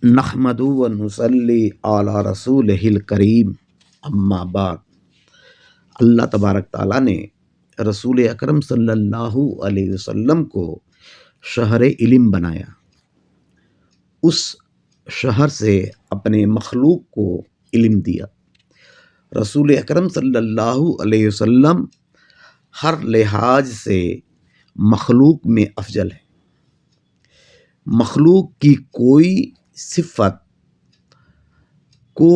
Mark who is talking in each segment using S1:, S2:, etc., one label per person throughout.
S1: نحمدہ و نصلی علی رسولہ الکریم اما بعد۔ اللہ تبارک تعالیٰ نے رسول اکرم صلی اللہ علیہ وسلم کو شہر علم بنایا، اس شہر سے اپنے مخلوق کو علم دیا۔ رسول اکرم صلی اللہ علیہ وسلم ہر لحاظ سے مخلوق میں افضل ہے۔ مخلوق کی کوئی صفت کو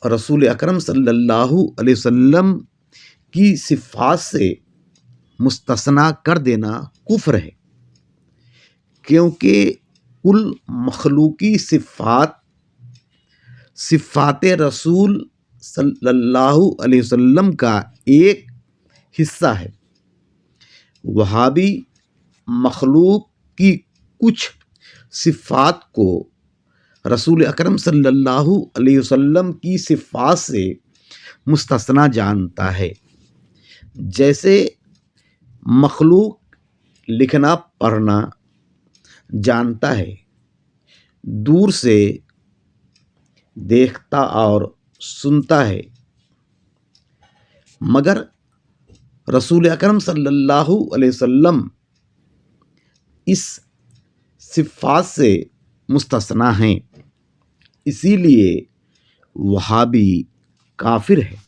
S1: رسول اکرم صلی اللہ علیہ وسلم کی صفات سے مستثنیٰ کر دینا کفر ہے، کیونکہ کل مخلوقی صفات رسول صلی اللہ علیہ وسلم کا ایک حصہ ہے۔ وہابی مخلوق کی کچھ صفات کو رسول اکرم صلی اللہ علیہ وسلم کی صفات سے مستثنیٰ جانتا ہے، جیسے مخلوق لکھنا پڑھنا جانتا ہے، دور سے دیکھتا اور سنتا ہے، مگر رسول اکرم صلی اللہ علیہ وسلم اس صفات سے مستثنیٰ ہیں، اسی لیے وہابی کافر ہے۔